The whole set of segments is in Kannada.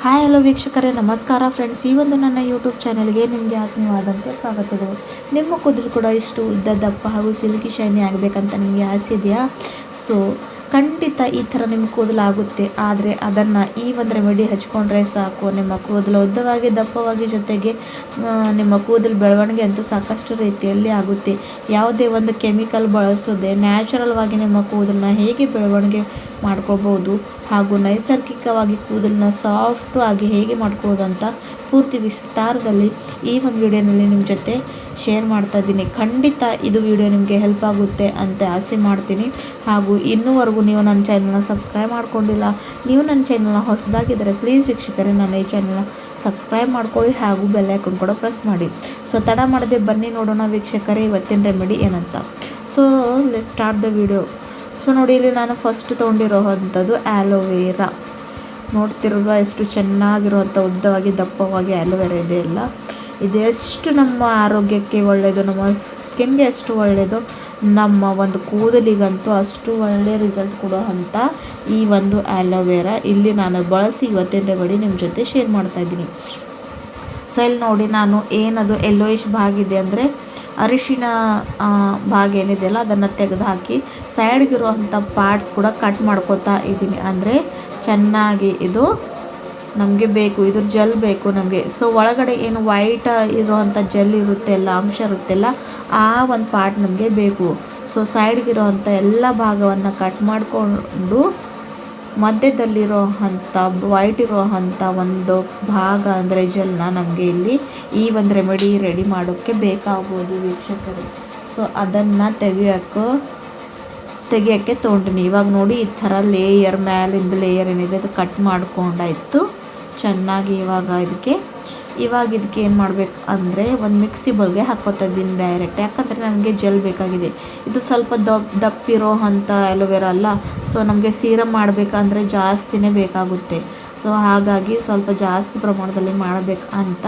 ಹಾಯ್ ಹಲೋ ವೀಕ್ಷಕರೇ, ನಮಸ್ಕಾರ ಫ್ರೆಂಡ್ಸ್. ಈ ಒಂದು ನನ್ನ ಯೂಟ್ಯೂಬ್ ಚಾನಲ್ಗೆ ನಿಮಗೆ ಆತ್ಮೀಯವಾದಂಥ ಸ್ವಾಗತಗಳು. ನಿಮ್ಮ ಕೂದಲು ಕೂಡ ಇಷ್ಟು ಉದ್ದ ದಪ್ಪ ಹಾಗೂ ಸಿಲ್ಕಿ ಶೈನಿ ಆಗಬೇಕಂತ ನಿಮಗೆ ಆಸೆ ಇದೆಯಾ? ಸೊ ಖಂಡಿತ ಈ ಥರ ನಿಮ್ಮ ಕೂದಲು ಆಗುತ್ತೆ. ಆದರೆ ಅದನ್ನು ಈ ಒಂದು ರೆಮಿಡಿ ಹಚ್ಕೊಂಡ್ರೆ ಸಾಕು, ನಿಮ್ಮ ಕೂದಲು ಉದ್ದವಾಗಿ ದಪ್ಪವಾಗಿ, ಜೊತೆಗೆ ನಿಮ್ಮ ಕೂದಲು ಬೆಳವಣಿಗೆ ಅಂತೂ ಸಾಕಷ್ಟು ರೀತಿಯಲ್ಲಿ ಆಗುತ್ತೆ. ಯಾವುದೇ ಒಂದು ಕೆಮಿಕಲ್ ಬಳಸೋದೆ ನ್ಯಾಚುರಲ್ವಾಗಿ ನಿಮ್ಮ ಕೂದಲನ್ನ ಹೇಗೆ ಬೆಳವಣಿಗೆ ಮಾಡ್ಕೊಳ್ಬೋದು ಹಾಗೂ ನೈಸರ್ಗಿಕವಾಗಿ ಕೂದಲನ್ನ ಸಾಫ್ಟು ಆಗಿ ಹೇಗೆ ಮಾಡ್ಕೊಳ್ಳೋದು ಅಂತ ಪೂರ್ತಿ ವಿಸ್ತಾರದಲ್ಲಿ ಈ ಒಂದು ವಿಡಿಯೋನಲ್ಲಿ ನಿಮ್ಮ ಜೊತೆ ಶೇರ್ ಮಾಡ್ತಾ ಇದ್ದೀನಿ. ಖಂಡಿತ ಇದು ವಿಡಿಯೋ ನಿಮಗೆ ಹೆಲ್ಪ್ ಆಗುತ್ತೆ ಅಂತ ಆಸೆ ಮಾಡ್ತೀನಿ. ಹಾಗೂ ಇನ್ನೂವರೆಗೂ ನೀವು ನನ್ನ ಚಾನಲ್ನ ಸಬ್ಸ್ಕ್ರೈಬ್ ಮಾಡ್ಕೊಂಡಿಲ್ಲ, ನೀವು ನನ್ನ ಚಾನಲ್ನ ಹೊಸದಾಗಿದ್ದರೆ ಪ್ಲೀಸ್ ವೀಕ್ಷಕರೇ ನನ್ನ ಈ ಚಾನಲ್ನ ಸಬ್ಸ್ಕ್ರೈಬ್ ಮಾಡ್ಕೊಳ್ಳಿ ಹಾಗೂ ಬೆಲ್ ಐಕಾನ್ ಕೂಡ ಪ್ರೆಸ್ ಮಾಡಿ. ಸೊ ತಡ ಮಾಡದೆ ಬನ್ನಿ ನೋಡೋಣ ವೀಕ್ಷಕರೇ ಇವತ್ತಿನ ರೆಮಿಡಿ ಏನಂತ. So let's start the video. So ನೋಡಿ, ಇಲ್ಲಿ ನಾನು ಫಸ್ಟ್ ತೊಗೊಂಡಿರೋವಂಥದ್ದು ಆ್ಯಲೋವೇರಾ. ನೋಡ್ತಿರಲ್ವ ಎಷ್ಟು ಚೆನ್ನಾಗಿರುವಂಥ ಉದ್ದವಾಗಿ ದಪ್ಪವಾಗಿ ಆ್ಯಲೋವೇರಾ ಇದೆ ಎಲ್ಲ. ಇದು ಎಷ್ಟು ನಮ್ಮ ಆರೋಗ್ಯಕ್ಕೆ ಒಳ್ಳೆಯದು, ನಮ್ಮ ಸ್ಕಿನ್ಗೆ ಎಷ್ಟು ಒಳ್ಳೆಯದು, ನಮ್ಮ ಒಂದು ಕೂದಲಿಗಂತೂ ಅಷ್ಟು ಒಳ್ಳೆಯ ರಿಸಲ್ಟ್ ಕೊಡೋ ಅಂಥ ಈ ಒಂದು ಆ್ಯಲೋವೇರಾ ಇಲ್ಲಿ ನಾನು ಬಳಸಿ ಇವತ್ತಿನ ರೆಮಿಡಿ ನಿಮ್ಮ ಜೊತೆ ಶೇರ್ ಮಾಡ್ತಾಯಿದ್ದೀನಿ. ಸೊ ಇಲ್ಲಿ ನೋಡಿ, ನಾನು ಏನದು ಯೆಲ್ಲೋಯಿಶ್ ಭಾಗ ಇದೆ ಅಂದರೆ ಅರಿಶಿನ ಭಾಗ ಏನಿದೆಯಲ್ಲ ಅದನ್ನು ತೆಗೆದು ಹಾಕಿ ಸೈಡ್ಗಿರುವಂಥ ಪಾರ್ಟ್ಸ್ ಕೂಡ ಕಟ್ ಮಾಡ್ಕೋತಾ ಇದ್ದೀನಿ. ಅಂದರೆ ಚೆನ್ನಾಗಿ ಇದು ನಮಗೆ ಬೇಕು, ಇದ್ರ ಜೆಲ್ ಬೇಕು ನಮಗೆ. ಸೊ ಒಳಗಡೆ ಏನು ವೈಟ್ ಇರುವಂಥ ಜೆಲ್ ಇರುತ್ತೆಲ್ಲ, ಅಂಶ ಇರುತ್ತೆಲ್ಲ, ಆ ಒಂದು ಪಾರ್ಟ್ ನಮಗೆ ಬೇಕು. ಸೊ ಸೈಡ್ಗಿರೋವಂಥ ಎಲ್ಲ ಭಾಗವನ್ನು ಕಟ್ ಮಾಡಿಕೊಂಡು ಮಧ್ಯದಲ್ಲಿರೋ ಅಂಥ ವೈಟ್ ಇರೋ ಅಂಥ ಒಂದು ಭಾಗ ಅಂದರೆ ಜೆಲ್ನ ನಮಗೆ ಇಲ್ಲಿ ಈ ಒಂದು ರೆಮಿಡಿ ರೆಡಿ ಮಾಡೋಕ್ಕೆ ಬೇಕಾಗ್ಬೋದು ವೀಕ್ಷಕರು. ಸೊ ಅದನ್ನು ತೆಗಿಯೋಕ್ಕೆ ತೊಗೊಂಡಿನಿ. ಇವಾಗ ನೋಡಿ, ಈ ಥರ ಲೇಯರ್ ಮ್ಯಾಲಿಂದ ಲೇಯರ್ ಏನಿದೆ ಅದು ಕಟ್ ಮಾಡ್ಕೊಂಡಾಯಿತು ಚೆನ್ನಾಗಿ. ಇವಾಗ ಇದಕ್ಕೆ ಏನು ಮಾಡಬೇಕು ಅಂದರೆ ಒಂದು ಮಿಕ್ಸಿ ಬೌಲ್ಗೆ ಹಾಕ್ಕೋತಾ ಇದ್ದೀನಿ ಡೈರೆಕ್ಟ್. ಯಾಕಂದರೆ ನನಗೆ ಜೆಲ್ ಬೇಕಾಗಿದೆ. ಇದು ಸ್ವಲ್ಪ ದಪ್ಪಿರೋ ಅಂಥ ಆ್ಯಲೋವೇರಾ ಅಲ್ಲ. ಸೊ ನಮಗೆ ಸೀರಮ್ ಮಾಡಬೇಕಂದ್ರೆ ಜಾಸ್ತಿನೇ ಬೇಕಾಗುತ್ತೆ. ಸೊ ಹಾಗಾಗಿ ಸ್ವಲ್ಪ ಜಾಸ್ತಿ ಪ್ರಮಾಣದಲ್ಲಿ ಮಾಡಬೇಕು ಅಂತ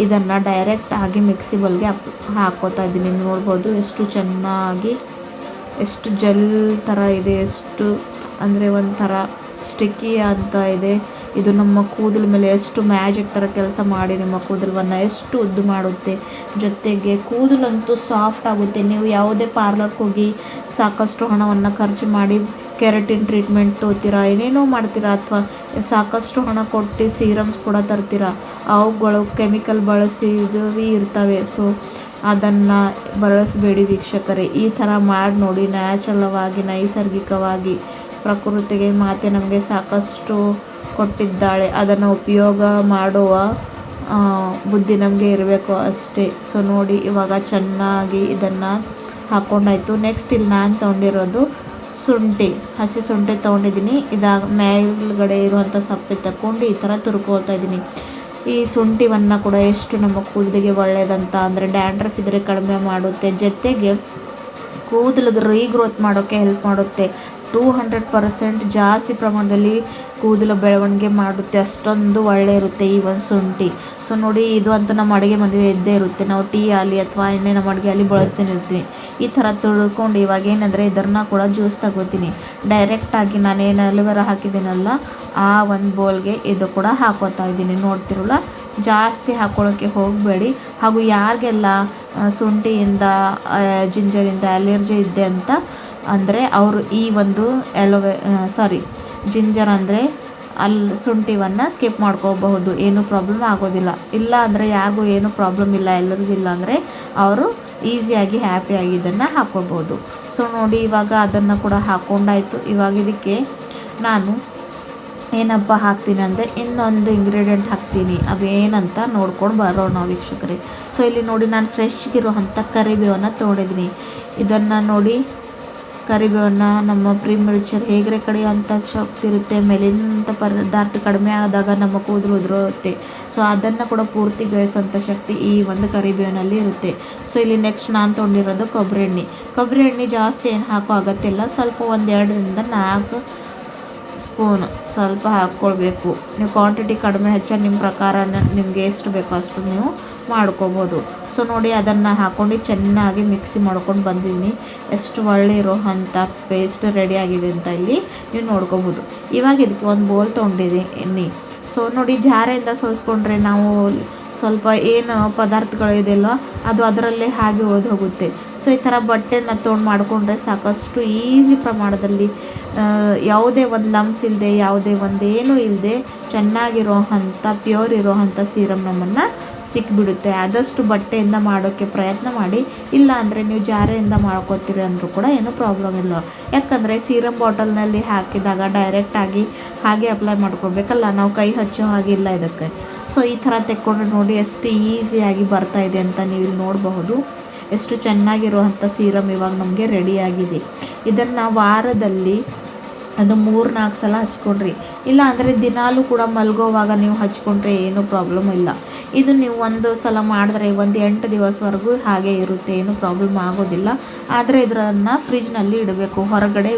ಇದನ್ನು ಡೈರೆಕ್ಟಾಗಿ ಮಿಕ್ಸಿ ಬೌಲ್ಗೆ ಹಾಕ್ಕೋತಾ ಇದ್ದೀನಿ. ನೋಡ್ಬೋದು ಎಷ್ಟು ಚೆನ್ನಾಗಿ, ಎಷ್ಟು ಜೆಲ್ ಥರ ಇದೆ, ಎಷ್ಟು ಅಂದರೆ ಒಂಥರ ಸ್ಟಿಕ್ಕಿ ಅಂತ ಇದೆ. ಇದು ನಮ್ಮ ಕೂದಲ ಮೇಲೆ ಎಷ್ಟು ಮ್ಯಾಜಿಕ್ ಥರ ಕೆಲಸ ಮಾಡಿ ನಿಮ್ಮ ಕೂದಲನ್ನು ಎಷ್ಟು ಉದ್ದು ಮಾಡುತ್ತೆ. ಜೊತೆಗೆ ಕೂದಲಂತೂ ಸಾಫ್ಟ್ ಆಗುತ್ತೆ. ನೀವು ಯಾವುದೇ ಪಾರ್ಲರ್ಗೆ ಹೋಗಿ ಸಾಕಷ್ಟು ಹಣವನ್ನು ಖರ್ಚು ಮಾಡಿ ಕೆರಟಿನ್ ಟ್ರೀಟ್ಮೆಂಟ್ ತೊಗೊತೀರಾ, ಏನೇನೋ ಮಾಡ್ತೀರಾ, ಅಥವಾ ಸಾಕಷ್ಟು ಹಣ ಕೊಟ್ಟು ಸೀರಮ್ಸ್ ಕೂಡ ತರ್ತೀರಾ. ಅವುಗಳು ಕೆಮಿಕಲ್ ಬಳಸಿದೂ ಇರ್ತವೆ. ಸೊ ಅದನ್ನು ಬಳಸಬೇಡಿ ವೀಕ್ಷಕರೇ. ಈ ಥರ ಮಾಡಿ ನೋಡಿ, ನ್ಯಾಚುರಲ್ವಾಗಿ ನೈಸರ್ಗಿಕವಾಗಿ ಪ್ರಕೃತಿಗೆ ಮಾತೆ ನಮಗೆ ಸಾಕಷ್ಟು ಕೊಟ್ಟಿದ್ದಾಳೆ. ಅದನ್ನು ಉಪಯೋಗ ಮಾಡುವ ಬುದ್ಧಿ ನಮಗೆ ಇರಬೇಕು ಅಷ್ಟೇ. ಸೊ ನೋಡಿ, ಇವಾಗ ಚೆನ್ನಾಗಿ ಇದನ್ನು ಹಾಕ್ಕೊಂಡಾಯ್ತು. ನೆಕ್ಸ್ಟ್ ಇಲ್ಲಿ ನಾನು ತೊಗೊಂಡಿರೋದು ಶುಂಠಿ, ಹಸಿ ಶುಂಠಿ ತೊಗೊಂಡಿದ್ದೀನಿ. ಇದಾಗ ಮೇಲ್ಗಡೆ ಇರುವಂಥ ಸಪ್ಪೆ ತಗೊಂಡು ಈ ಥರ ತುರ್ಕೊಳ್ತಾ ಇದ್ದೀನಿ. ಈ ಶುಂಠಿವನ್ನು ಕೂಡ ಎಷ್ಟು ನಮ್ಮ ಕೂದಲಿಗೆ ಒಳ್ಳೆಯದಂತ ಅಂದರೆ ಡ್ಯಾಂಡ್ರಫ್ ಇದ್ದರೆ ಕಡಿಮೆ ಮಾಡುತ್ತೆ, ಜೊತೆಗೆ ಕೂದಲಿಗೆ ರೀಗ್ರೋತ್ ಮಾಡೋಕ್ಕೆ ಹೆಲ್ಪ್ ಮಾಡುತ್ತೆ. 200% ಜಾಸ್ತಿ ಪ್ರಮಾಣದಲ್ಲಿ ಕೂದಲು ಬೆಳವಣಿಗೆ ಮಾಡುತ್ತೆ. ಅಷ್ಟೊಂದು ಒಳ್ಳೆ ಇರುತ್ತೆ ಈ ಒಂದು ಶುಂಠಿ. ಸೊ ನೋಡಿ, ಇದು ಅಂತೂ ನಮ್ಮ ಅಡುಗೆ ಮನೆಯಲ್ಲಿ ಇದ್ದೇ ಇರುತ್ತೆ. ನಾವು ಟೀ ಆಗಲಿ ಅಥವಾ ಎಣ್ಣೆ ನಮ್ಮ ಅಡುಗೆಯಲ್ಲಿ ಬಳಸ್ತಾನೆ ಇರ್ತೀವಿ. ಈ ಥರ ತೊಳ್ಕೊಂಡು ಇವಾಗ ಏನಂದರೆ ಇದನ್ನು ಕೂಡ ಜ್ಯೂಸ್ ತಗೋತೀನಿ. ಡೈರೆಕ್ಟಾಗಿ ನಾನೇನು ಆಲೋವೆರಾ ಹಾಕಿದ್ದೀನಲ್ಲ ಆ ಒಂದು ಬೌಲ್ಗೆ ಇದು ಕೂಡ ಹಾಕೋತಾ ಇದ್ದೀನಿ. ನೋಡ್ತಿರಲ್ಲ, ಜಾಸ್ತಿ ಹಾಕ್ಕೊಳ್ಳೋಕ್ಕೆ ಹೋಗಬೇಡಿ. ಹಾಗೂ ಯಾರಿಗೆಲ್ಲ ಶುಂಠಿಯಿಂದ ಜಿಂಜರಿಂದ ಅಲರ್ಜಿ ಇದೆ ಅಂತ ಅಂದರೆ ಅವರು ಈ ಒಂದು ಜಿಂಜರ್ ಅಂದರೆ ಶುಂಠಿಯನ್ನು ಸ್ಕಿಪ್ ಮಾಡ್ಕೋಬಹುದು, ಏನೂ ಪ್ರಾಬ್ಲಮ್ ಆಗೋದಿಲ್ಲ. ಇಲ್ಲ ಅಂದರೆ ಯಾರಿಗೂ ಏನೂ ಪ್ರಾಬ್ಲಮ್ ಇಲ್ಲ, ಎಲರ್ಜಿ ಇಲ್ಲ ಅಂದರೆ ಅವರು ಈಸಿಯಾಗಿ ಹ್ಯಾಪಿಯಾಗಿ ಇದನ್ನು ಹಾಕ್ಕೊಳ್ಬೋದು. ಸೊ ನೋಡಿ, ಇವಾಗ ಅದನ್ನು ಕೂಡ ಹಾಕ್ಕೊಂಡಾಯಿತು. ಇವಾಗ ಇದಕ್ಕೆ ನಾನು ಏನಪ್ಪ ಹಾಕ್ತೀನಿ ಅಂದರೆ ಇನ್ನೊಂದು ಇಂಗ್ರೀಡಿಯೆಂಟ್ ಹಾಕ್ತೀನಿ. ಅದು ಏನಂತ ನೋಡ್ಕೊಂಡು ಬರೋಣ ವೀಕ್ಷಕರೇ. ಸೊ ಇಲ್ಲಿ ನೋಡಿ, ನಾನು ಫ್ರೆಶ್ಗಿರುವಂಥ ಕರಿಬೇವನ್ನು ತೊಗೊಂಡಿದ್ದೀನಿ. ಇದನ್ನು ನೋಡಿ, ಕರಿಬೇವನ್ನು ನಮ್ಮ ಪ್ರೀಮಲ್ಚರ್ ಹೇಗೆ ಕಡಿಯೋಂಥ ಶಕ್ತಿ ಇರುತ್ತೆ. ಮೇಲಿನಂಥ ಪದಾರ್ಥ ಕಡಿಮೆ ಆದಾಗ ನಮ್ಮ ಕೂದಲು ಉದುರುತ್ತೆ. ಸೊ ಅದನ್ನು ಕೂಡ ಪೂರ್ತಿ ಗ್ರಹಿಸೋಂಥ ಶಕ್ತಿ ಈ ಒಂದು ಕರಿಬೇವಿನಲ್ಲಿ ಇರುತ್ತೆ. ಸೊ ಇಲ್ಲಿ ನೆಕ್ಸ್ಟ್ ನಾನು ತೊಗೊಂಡಿರೋದು ಕೊಬ್ಬರಿ ಎಣ್ಣೆ ಜಾಸ್ತಿ ಏನು ಹಾಕೋ ಅಗತ್ಯ ಇಲ್ಲ. ಸ್ವಲ್ಪ 1-2 ಸ್ಪೂನ್ ಸ್ವಲ್ಪ ಹಾಕ್ಕೊಳ್ಬೇಕು. ನೀವು ಕ್ವಾಂಟಿಟಿ ಕಡಿಮೆ ಹೆಚ್ಚು ನಿಮ್ಮ ಪ್ರಕಾರ ನಿಮಗೆ ಎಷ್ಟು ಬೇಕೋ ಅಷ್ಟು ನೀವು ಮಾಡ್ಕೋಬೋದು. ಸೊ ನೋಡಿ, ಅದನ್ನು ಹಾಕ್ಕೊಂಡು ಚೆನ್ನಾಗಿ ಮಿಕ್ಸಿ ಮಾಡ್ಕೊಂಡು ಬಂದಿದ್ದೀನಿ. ಎಷ್ಟು ಒಳ್ಳೆ ಇರೋ ಅಂಥ ಪೇಸ್ಟ್ ರೆಡಿ ಆಗಿದೆ ಅಂತ ಇಲ್ಲಿ ನೀವು ನೋಡ್ಕೋಬೋದು. ಇವಾಗ ಇದಕ್ಕೆ ಒಂದು ಬೌಲ್ ತೊಗೊಂಡಿದ್ದೀನಿ. ಸೊ ನೋಡಿ, ಜಾರೆಯಿಂದ ಸೋಸ್ಕೊಂಡ್ರೆ ನಾವು ಸ್ವಲ್ಪ ಏನು ಪದಾರ್ಥಗಳು ಇದೆಯಲ್ಲ ಅದು ಅದರಲ್ಲೇ ಹಾಗೆ ಉಳಿದು ಹೋಗುತ್ತೆ. ಸೊ ಈ ಥರ ಬಟ್ಟೆನ ತೊಗೊಂಡು ಮಾಡಿಕೊಂಡ್ರೆ ಸಾಕಷ್ಟು ಈಸಿ ಪ್ರಮಾಣದಲ್ಲಿ ಯಾವುದೇ ಒಂದು ಲಮ್ಸ್ ಇಲ್ಲದೆ, ಯಾವುದೇ ಒಂದು ಏನೂ ಇಲ್ಲದೆ ಚೆನ್ನಾಗಿರೋ ಅಂಥ ಪ್ಯೂರ್ ಇರೋ ಅಂಥ ಸೀರಮ್ ನಮ್ಮನ್ನು ಸಿಕ್ಬಿಡುತ್ತೆ. ಆದಷ್ಟು ಬಟ್ಟೆಯಿಂದ ಮಾಡೋಕ್ಕೆ ಪ್ರಯತ್ನ ಮಾಡಿ. ಇಲ್ಲ ಅಂದರೆ ನೀವು ಜಾರೆಯಿಂದ ಮಾಡ್ಕೋತೀರಿ ಅಂದರೂ ಕೂಡ ಏನೂ ಪ್ರಾಬ್ಲಮ್ ಇಲ್ಲ. ಯಾಕಂದರೆ ಸೀರಮ್ ಬಾಟಲ್ನಲ್ಲಿ ಹಾಕಿದಾಗ ಡೈರೆಕ್ಟಾಗಿ ಹಾಗೆ ಅಪ್ಲೈ ಮಾಡ್ಕೊಳ್ಬೇಕಲ್ಲ, ನಾವು ಕೈ ಹಚ್ಚೋ ಹಾಗಿಲ್ಲ ಇದಕ್ಕೆ. ಸೊ ಈ ಥರ ತೆಕ್ಕೊಂಡ್ರೆ ನೋಡಿ ಎಷ್ಟು ಈಸಿಯಾಗಿ ಬರ್ತಾಯಿದೆ ಅಂತ ನೀವು ಇಲ್ಲಿ ನೋಡಬಹುದು. ಎಷ್ಟು ಚೆನ್ನಾಗಿರುವಂಥ ಸೀರಮ್ ಇವಾಗ ನಮಗೆ ರೆಡಿಯಾಗಿದೆ. ಇದನ್ನು ವಾರದಲ್ಲಿ ಅದು 3-4 ಸಲ ಹಚ್ಕೊಂಡ್ರಿ, ಇಲ್ಲ ಅಂದರೆ ದಿನಾಲೂ ಕೂಡ ಮಲಗೋವಾಗ ನೀವು ಹಚ್ಕೊಂಡ್ರೆ ಏನೂ ಪ್ರಾಬ್ಲಮ್ ಇಲ್ಲ. ಇದು ನೀವು ಒಂದು ಸಲ ಮಾಡಿದ್ರೆ ಒಂದು 8 ದಿವಸವರೆಗೂ ಹಾಗೆ ಇರುತ್ತೆ, ಏನೂ ಪ್ರಾಬ್ಲಮ್ ಆಗೋದಿಲ್ಲ. ಆದರೆ ಇದನ್ನು ಫ್ರಿಜ್ನಲ್ಲಿ ಇಡಬೇಕು, ಹೊರಗಡೆ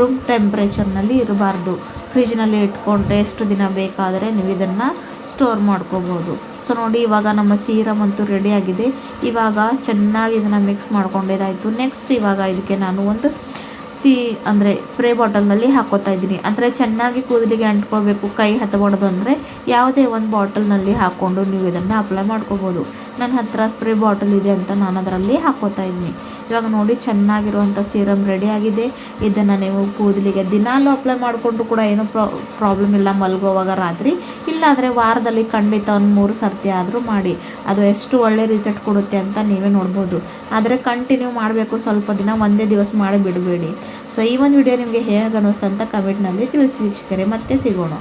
ರೂಮ್ ಟೆಂಪ್ರೇಚರ್ನಲ್ಲಿ ಇರಬಾರ್ದು. ಫ್ರಿಜ್ನಲ್ಲಿ ಇಟ್ಕೊಂಡ್ರೆ ಎಷ್ಟು ದಿನ ಬೇಕಾದರೆ ನೀವು ಇದನ್ನು ಸ್ಟೋರ್ ಮಾಡ್ಕೋಬೋದು. ಸೊ ನೋಡಿ, ಇವಾಗ ನಮ್ಮ ಸೀರಮ್ ಅಂತೂ ರೆಡಿಯಾಗಿದೆ. ಇವಾಗ ಚೆನ್ನಾಗಿ ಇದನ್ನು ಮಿಕ್ಸ್ ಮಾಡ್ಕೊಂಡಿದ್ದಾಯಿತು. ನೆಕ್ಸ್ಟ್ ಇವಾಗ ಇದಕ್ಕೆ ನಾನು ಒಂದು ಅಂದರೆ ಸ್ಪ್ರೇ ಬಾಟಲ್ನಲ್ಲಿ ಹಾಕ್ಕೋತಾ ಇದ್ದೀನಿ. ಅಂದರೆ ಚೆನ್ನಾಗಿ ಕೂದಲಿಗೆ ಅಂಟ್ಕೊಳ್ಬೇಕು, ಕೈ ಹತ್ತಬಾರ್ದು ಅಂದರೆ ಯಾವುದೇ ಒಂದು ಬಾಟಲ್ನಲ್ಲಿ ಹಾಕ್ಕೊಂಡು ನೀವು ಇದನ್ನು ಅಪ್ಲೈ ಮಾಡ್ಕೋಬೋದು. ನನ್ನ ಹತ್ತಿರ ಸ್ಪ್ರೇ ಬಾಟಲ್ ಇದೆ ಅಂತ ನಾನು ಅದರಲ್ಲಿ ಹಾಕ್ಕೋತಾ ಇದ್ದೀನಿ. ಇವಾಗ ನೋಡಿ, ಚೆನ್ನಾಗಿರುವಂಥ ಸೀರಮ್ ರೆಡಿಯಾಗಿದೆ. ಇದನ್ನು ನೀವು ಕೂದಲಿಗೆ ದಿನಾಲೂ ಅಪ್ಲೈ ಮಾಡಿಕೊಂಡ್ರು ಕೂಡ ಏನೂ ಪ್ರಾಬ್ಲಮ್ ಇಲ್ಲ ಮಲಗೋವಾಗ ರಾತ್ರಿ. ಇಲ್ಲಾಂದರೆ ವಾರದಲ್ಲಿ ಖಂಡಿತ ಒಂದು 3 ಸರ್ತಿ ಆದರೂ ಮಾಡಿ. ಅದು ಎಷ್ಟು ಒಳ್ಳೆ ರಿಸಲ್ಟ್ ಕೊಡುತ್ತೆ ಅಂತ ನೀವೇ ನೋಡ್ಬೋದು. ಆದರೆ ಕಂಟಿನ್ಯೂ ಮಾಡಬೇಕು, ಸ್ವಲ್ಪ ದಿನ ಒಂದೇ ದಿವಸ ಮಾಡಿ ಬಿಡಬೇಡಿ. ಸೊ ಈ ಒಂದು ವಿಡಿಯೋ ನಿಮಗೆ ಹೇಗೆ ಅನ್ನಿಸ್ತು ಅಂತ ಕಮೆಂಟ್ನಲ್ಲಿ ತಿಳಿಸಿ ವೀಕ್ಷಕರೇ. ಮತ್ತೆ ಸಿಗೋಣ.